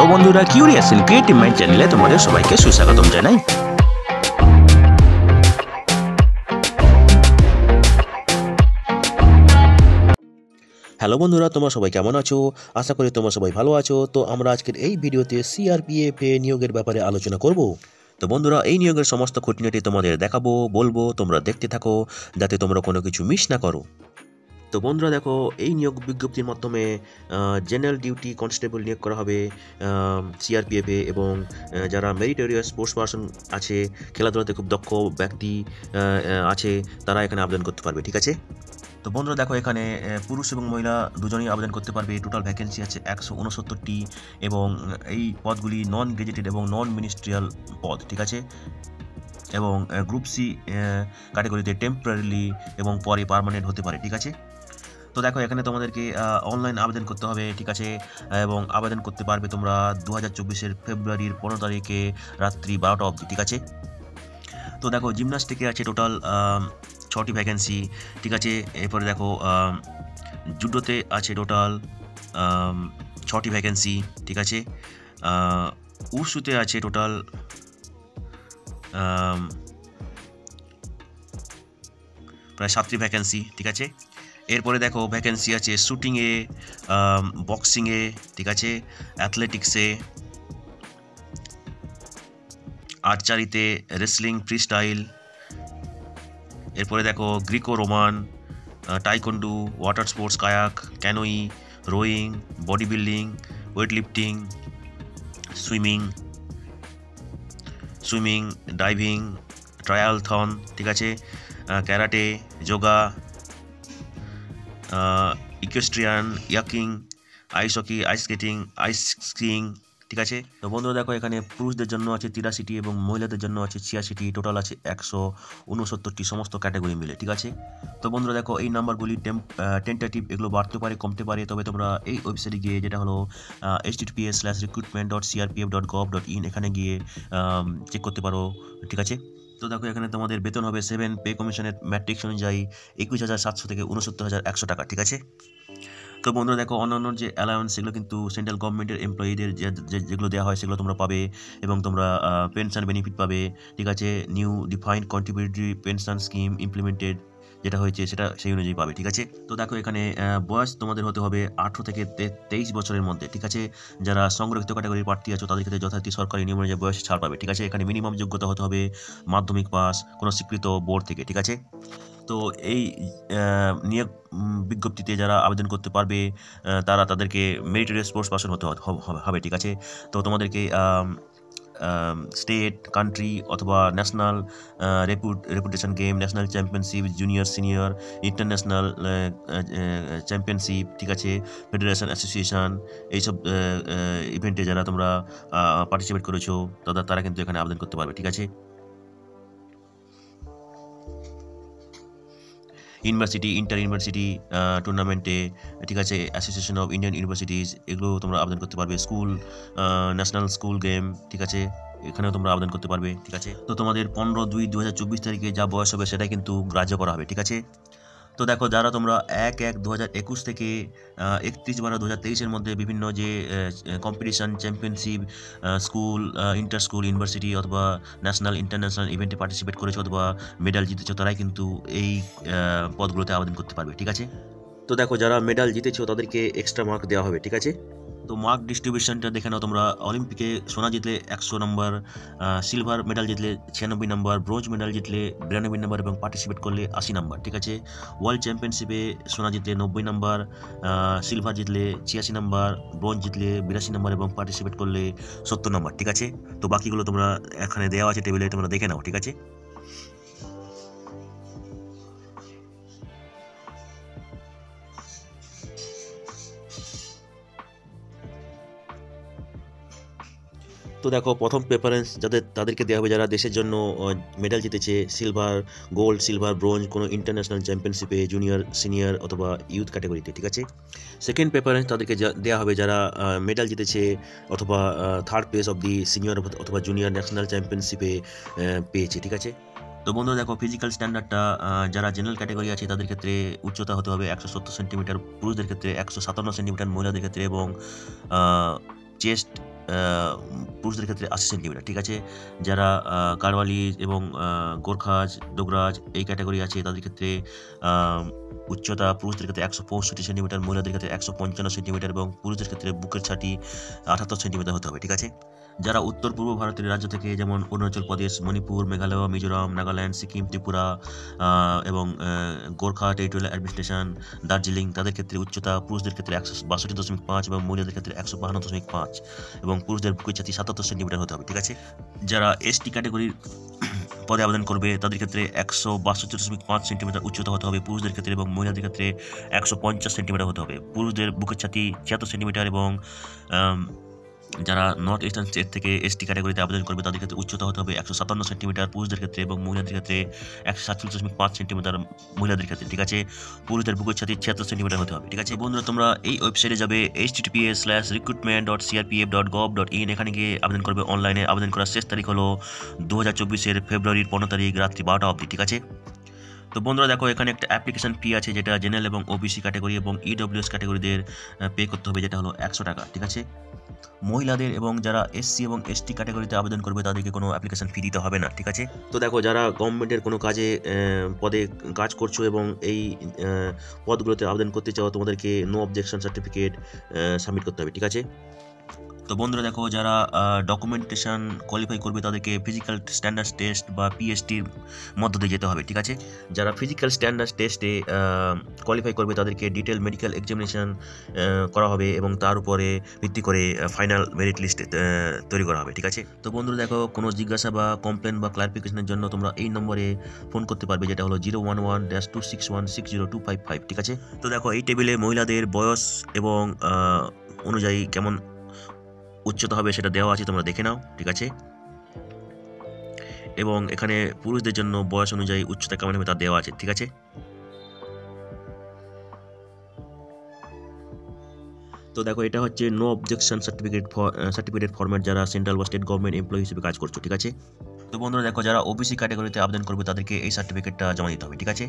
Hello বন্ধুরা, curious and creative mind চ্যানেলে তোমাদের সবাইকে সুস্বাগতম জানাই। হ্যালো বন্ধুরা, তোমরা সবাই কেমন আছো? আশা করি তোমরা সবাই ভালো আছো। তো আমরা আজকের এই ভিডিওতে সিআরপিএফ নিয়োগের ব্যাপারে আলোচনা করব। তো বন্ধুরা, এই নিয়োগের সমস্ত খুঁটিনাটি তোমাদের দেখাবো, বলবো, তোমরা দেখতে থাকো যাতে তোমরা কোনো কিছু মিস না করো। তো বন্ধুরা দেখো, এই নিয়োগ বিজ্ঞপ্তির মাধ্যমে জেনারেল ডিউটি কনস্টেবল নিয়োগ করা হবে সিআরপিএফে, এবং যারা মেরিটোরিয়াস স্পোর্টস পারসন আছে, খেলাধুলাতে খুব দক্ষ ব্যক্তি আছে, তারা এখানে আবেদন করতে পারবে। ঠিক আছে। তো বন্ধুরা দেখো, এখানে পুরুষ এবং মহিলা দুজনেই আবেদন করতে পারবে। টোটাল ভ্যাকেন্সি আছে 169টি, এবং এই পদগুলি নন গেজেটেড এবং নন মিনিস্ট্রিয়াল পদ। ঠিক আছে। এবং গ্রুপ সি ক্যাটাগরিতে টেম্পোরারিলি এবং পরে পার্মানেন্ট হতে পারে। ঠিক আছে। তো দেখো, এখানে তোমাদেরকে অনলাইন আবেদন করতে হবে। ঠিক আছে। এবং আবেদন করতে পারবে তোমরা 2024 ফেব্রুয়ারির 15 তারিখে রাত্রি 12টা অবধি। ঠিক আছে। তো দেখো, জিমন্যাস্টিকে আছে টোটাল 6টি ভ্যাকেন্সি। ঠিক আছে। এরপরে দেখো, জুডোতে আছে টোটাল 6টি ভ্যাকেন্সি। ঠিক আছে। উশুতে আছে টোটাল প্রায় 7টি ভ্যাকেন্সি। ঠিক আছে। এরপরে দেখো, ভ্যাকেন্সি আছে শুটিংয়ে, বক্সিংয়ে, ঠিক আছে, অ্যাথলেটিক্সে, আর্চারিতে, রেসলিং, ফ্রি স্টাইল। এরপরে দেখো, Greco roman, taekwondo, water sports, kayak, canoe, rowing, body building, weight lifting, swimming, diving, triathlon. ঠিক আছে। ক্যারাটে, যোগা, ইকুয়েস্ট্রিয়ান, ইয়াকিং, ice hockey, ice skating, ice skiing. ঠিক আছে। তো বন্ধুরা দেখো, এখানে পুরুষদের জন্য আছে 83টি এবং মহিলাদের জন্য আছে 86টি। টোটাল আছে 169টি, সমস্ত ক্যাটাগরি মিলে। ঠিক আছে। তো বন্ধুরা দেখো, এই নাম্বারগুলি টেন্টেটিভ, এগুলো বাড়তে পারে, কমতে পারে। তবে তোমরা এই ওয়েবসাইটে গিয়ে, যেটা হলো https:/recruitment.crpf.gov.in, এখানে গিয়ে চেক করতে পারো। ঠিক আছে। তো দেখো, এখানে তোমাদের বেতন হবে 7 পে কমিশনের ম্যাট্রিক্স অনুযায়ী 21,700 থেকে 69,100 টাকা। ঠিক আছে। তো বন্ধুরা দেখো, অন্যান্য যে অ্যালাউন্স, সেগুলো কিন্তু সেন্ট্রাল গভর্নমেন্টের এমপ্লয়িদের যেগুলো দেওয়া হয় সেগুলো তোমরা পাবে, এবং তোমরা পেনশন বেনিফিট পাবে। ঠিক আছে। New defined contributory pension scheme implemented যেটা হয়েছে, সেটা সেই অনুযায়ী পাবে। ঠিক আছে। তো দেখো, এখানে বয়স তোমাদের হতে হবে 18 থেকে 23 বছরের মধ্যে। ঠিক আছে। যারা সংরক্ষিত ক্যাটাগরির প্রার্থী আছো, তাদের ক্ষেত্রে যথারীতি সরকারি নিয়ম অনুযায়ী বয়স ছাড় পাবে। ঠিক আছে। এখানে মিনিমাম যোগ্যতা হতে হবে মাধ্যমিক পাস কোনো স্বীকৃত বোর্ড থেকে। ঠিক আছে। তো এই নিয়োগ বিজ্ঞপ্তিতে যারা আবেদন করতে পারবে, তারা তাদেরকে মেরিটোরিয়াস স্পোর্টস পারসন হতে হবে। ঠিক আছে। তো তোমাদেরকে স্টেট, কান্ট্রি অথবা national reputation game, national championship, junior, senior, international championship, ঠিক আছে, ফেডারেশন, অ্যাসোসিয়েশন, এইসব ইভেন্টে যারা তোমরা পার্টিসিপেট করেছো, তারা কিন্তু এখানে আবেদন করতে পারবে। ঠিক আছে। ইউনিভার্সিটি, ইন্টার ইউনিভার্সিটি টুর্নামেন্টে, ঠিক আছে, অ্যাসোসিয়েশন অফ ইন্ডিয়ান ইউনিভার্সিটিজ, এগুলো তোমরা আবেদন করতে পারবে। স্কুল, ন্যাশনাল স্কুল গেম, ঠিক আছে, এখানেও তোমরা আবেদন করতে পারবে। ঠিক আছে। তো তোমাদের 15/2/2024 তারিখে যা বয়স হবে সেটাই কিন্তু গ্রাহ্য করা হবে। ঠিক আছে। তো দেখো, যারা তোমরা 1/1/2021 থেকে 31/12/2023 মধ্যে বিভিন্ন যে competition, championship, school, inter school, university অথবা ন্যাশনাল, ইন্টারন্যাশনাল ইভেন্টে পার্টিসিপেট করেছো অথবা মেডাল জিতেছো, তারাই কিন্তু এই পদগুলোতে আবেদন করতে পারবে। ঠিক আছে। তো দেখো, যারা মেডাল জিতেছো তাদেরকে এক্সট্রা মার্ক দেওয়া হবে। ঠিক আছে। তো মার্ক ডিস্ট্রিবিউশনটা দেখে নাও তোমরা। অলিম্পিকে সোনা জিতলে 100 নম্বর, সিলভার মেডাল জিতলে 96 নম্বর, ব্রোঞ্জ মেডাল জিতলে 92 নম্বর এবং পার্টিসিপেট করলে 80 নম্বর। ঠিক আছে। ওয়ার্ল্ড চ্যাম্পিয়নশিপে সোনা জিতলে 90 নম্বর, সিলভার জিতলে 86 নম্বর, ব্রোঞ্জ জিতলে 82 নম্বর এবং পার্টিসিপেট করলে 70 নম্বর। ঠিক আছে। তো বাকিগুলো তোমরা এখানে দেওয়া আছে টেবিলে, তোমরা দেখে নাও। ঠিক আছে। তো দেখো, প্রথম প্রেফারেন্স তাদেরকে দেওয়া হবে যারা দেশের জন্য মেডাল জিতেছে, সিলভার, গোল্ড, সিলভার, ব্রোঞ্জ কোনো ইন্টারন্যাশনাল চ্যাম্পিয়নশিপে, জুনিয়র, সিনিয়র অথবা ইউথ ক্যাটাগরিতে। ঠিক আছে। সেকেন্ড প্রেফারেন্স তাদেরকে দেওয়া হবে যারা মেডাল জিতেছে অথবা third place of the senior অথবা জুনিয়র ন্যাশনাল চ্যাম্পিয়নশিপে পেয়েছে। ঠিক আছে। তো বন্ধুরা দেখো, ফিজিক্যাল স্ট্যান্ডার্ডটা যারা জেনারেল ক্যাটাগরি আছে তাদের ক্ষেত্রে উচ্চতা হতে হবে 170 সেন্টিমিটার, পুরুষদের ক্ষেত্রে 157 সেন্টিমিটার, মহিলাদের ক্ষেত্রে, এবং চেস্ট পুরুষদের ক্ষেত্রে 80 সেন্টিমিটার, ঠিক আছে। যারা গাড়ওয়ালি এবং গোর্খাজ ডোগরাজ এই ক্যাটাগরি আছে তাদের ক্ষেত্রে উচ্চতা পুরুষদের ক্ষেত্রে 165 সেন্টিমিটার, মহিলাদের ক্ষেত্রে 155 সেন্টিমিটার এবং পুরুষদের ক্ষেত্রে বুকের ছাতি 78 সেন্টিমিটার হতে হবে, ঠিক আছে। যারা উত্তর পূর্ব ভারতের রাজ্য থেকে যেমন অরুণাচল প্রদেশ, মণিপুর, মেঘালয়, মিজোরাম, নাগাল্যান্ড, সিকিম, ত্রিপুরা এবং গোর্খা টেরিটোরিয়াল অ্যাডমিনিস্ট্রেশন, দার্জিলিং তাদের ক্ষেত্রে উচ্চতা পুরুষদের ক্ষেত্রে 162.5 এবং মহিলাদের ক্ষেত্রে 152.5 এবং পুরুষদের বুকের ছাতি 77 সেন্টিমিটার হতে হবে, ঠিক আছে। যারা এসটি ক্যাটাগরির পদে আবেদন করবে তাদের ক্ষেত্রে 162.5 সেন্টিমিটার উচ্চতা হতে হবে পুরুষদের ক্ষেত্রে এবং মহিলাদের ক্ষেত্রে 150 সেন্টিমিটার হতে হবে। পুরুষদের বুকের ছাতি 76 সেন্টিমিটার এবং যারা নর্থ ইস্টার্ন স্টেট থেকে এসটি ক্যাটাগরিতে আবেদন করবে তাদের ক্ষেত্রে উচ্চতা হতে হবে 157 সেন্টিমিটার পুরুষদের ক্ষেত্রে এবং মহিলাদের ক্ষেত্রে 147.5 সেন্টিমিটার মহিলাদের ক্ষেত্রে, ঠিক আছে। পুরুষদের বুকের ছাতি 76 সেন্টিমিটার হতে হবে, ঠিক আছে। বন্ধুরা তোমরা এই ওয়েবসাইটে যাবে https:/recruitment.crpf.gov.in, এখানে গিয়ে আবেদন করবে। অনলাইনে আবেদন করার শেষ তারিখ হলো 2024 ফেব্রুয়ারির 15 তারিখ রাত্রি 12টা অবধি, ঠিক আছে। তো বন্ধুরা দেখো এখানে একটা অ্যাপ্লিকেশন ফি আছে যেটা জেনারেল এবং ওবিসি ক্যাটাগরি এবং ইডব্লিউএস ক্যাটাগরিদের পে করতে হবে, যেটা হলো 100 টাকা, ঠিক আছে। মহিলাদের এবং যারা এসসি এবং এসটি ক্যাটাগরিতে আবেদন করবে তাদেরকে কোনো অ্যাপ্লিকেশন ফি দিতে হবে না, ঠিক আছে। তো দেখো যারা গভর্নমেন্টের কোনো কাজে পদে কাজ করছো এবং এই পদগুলোতে আবেদন করতে চাও তোমাদেরকে নো অবজেকশন সার্টিফিকেট সাবমিট করতে হবে, ঠিক আছে। তো বন্ধুরা দেখো যারা ডকুমেন্টেশন কোয়ালিফাই করবে তাদেরকে ফিজিক্যাল স্ট্যান্ডার্ড টেস্ট বা পিএসটির মধ্য দিয়ে যেতে হবে, ঠিক আছে। যারা ফিজিক্যাল স্ট্যান্ডার্ড টেস্টে কোয়ালিফাই করবে তাদেরকে ডিটেল মেডিকেল এক্সামিনেশন করা হবে এবং তার উপরে ভিত্তি করে ফাইনাল মেরিট লিস্ট তৈরি করা হবে, ঠিক আছে। তো বন্ধুরা দেখো কোনো জিজ্ঞাসা বা কমপ্লেন বা ক্লারিফিকেশনের জন্য তোমরা এই নম্বরে ফোন করতে পারবে, যেটা হলো 011-261-60255, ঠিক আছে। তো দেখো এই টেবিলে মহিলাদের বয়স এবং অনুযায়ী কেমন উচ্চতা হবে সেটা দেওয়া আছে, তোমরা দেখে নাও, ঠিক আছে। এবং এখানে পুরুষদের জন্য বয়স অনুযায়ী উচ্চতা কেমন হবে তা দেওয়া আছে, ঠিক আছে। তো দেখো এটা হচ্ছে নো অবজেকশন সার্টিফিকেট ফরম্যাট যারা সেন্ট্রাল বা স্টেট গভর্নমেন্ট এমপ্লয়ি হিসেবে কাজ করছো, ঠিক আছে। তো বন্ধুরা দেখো যারা ওবিসি ক্যাটাগরিতে আবেদন করবে তাদেরকে এই সার্টিফিকেটটা জমা দিতে হবে, ঠিক আছে।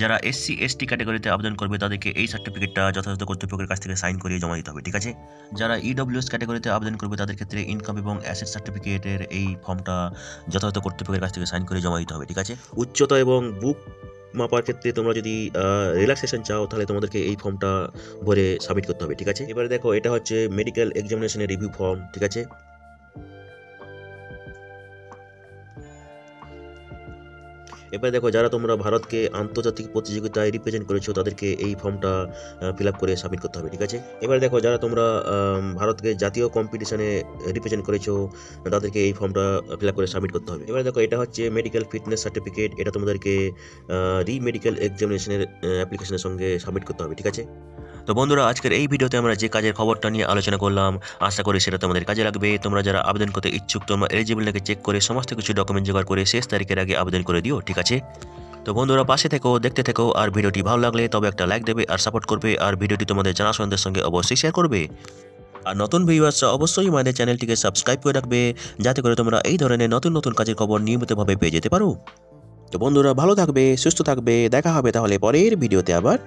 যারা এসসি এসটি ক্যাটাগরিতে আবেদন করবে তাদেরকে এই সার্টিফিকেটটা যথাযথ কর্তৃপক্ষের কাছ থেকে সাইন করিয়ে জমা দিতে হবে, ঠিক আছে। যারা ইডব্লিউএস ক্যাটাগরিতে আবেদন করবে তাদের ক্ষেত্রে ইনকাম এবং অ্যাসেট সার্টিফিকেটের এই ফর্মটা যথাযথ কর্তৃপক্ষের কাছ থেকে সাইন করে জমা দিতে হবে, ঠিক আছে। উচ্চতা এবং বুক মাপার ক্ষেত্রে তোমরা যদি রিল্যাক্সেশন চাও তাহলে তোমাদেরকে এই ফর্মটা ভরে সাবমিট করতে হবে, ঠিক আছে। এবারে দেখো এটা হচ্ছে মেডিকেল এক্সামিনেশনের রিভিউ ফর্ম, ঠিক আছে। এবার দেখো যারা তোমরা ভারতকে আন্তর্জাতিক প্রতিযোগিতায় রিপ্রেজেন্ট করেছো তাদেরকে এই ফর্মটা ফিল আপ করে সাবমিট করতে হবে, ঠিক আছে। এবার দেখো যারা তোমরা ভারতকে জাতীয় কম্পিটিশনে রিপ্রেজেন্ট করেছো তাদেরকে এই ফর্মটা ফিল আপ করে সাবমিট করতে হবে। এবার দেখো এটা হচ্ছে মেডিকেল ফিটনেস সার্টিফিকেট, এটা তোমাদেরকে মেডিকেল এক্সামিনেশনের অ্যাপ্লিকেশনের সঙ্গে সাবমিট করতে হবে, ঠিক আছে। তো বন্ধুরা আজকের এই ভিডিওতে আমরা যে কাজের খবরটা নিয়ে আলোচনা করলাম আশা করি সেটা তোমাদের কাজে লাগবে। তোমরা যারা আবেদন করতে ইচ্ছুক তোমরা এলিজিবল নাকি চেক করে সমস্ত কিছু ডকুমেন্ট জোগাড় করে শেষ তারিখের আগে আবেদন করে দিও, ঠিক আছে। তো বন্ধুরা পাশে থেকো, দেখতে থেকো, আর ভিডিওটি ভালো লাগলে তবে একটা লাইক দেবে আর সাপোর্ট করবে, আর ভিডিওটি তোমাদের জানাশোনাদের সঙ্গে অবশ্যই শেয়ার করবে। আর নতুন ভিউয়ার্সরা অবশ্যই আমাদের চ্যানেলটিকে সাবস্ক্রাইব করে রাখবে যাতে করে তোমরা এই ধরনের নতুন নতুন কাজের খবর নিয়মিতভাবে পেয়ে যেতে পারো। তো বন্ধুরা ভালো থাকবে, সুস্থ থাকবে, দেখা হবে তাহলে পরের ভিডিওতে আবার।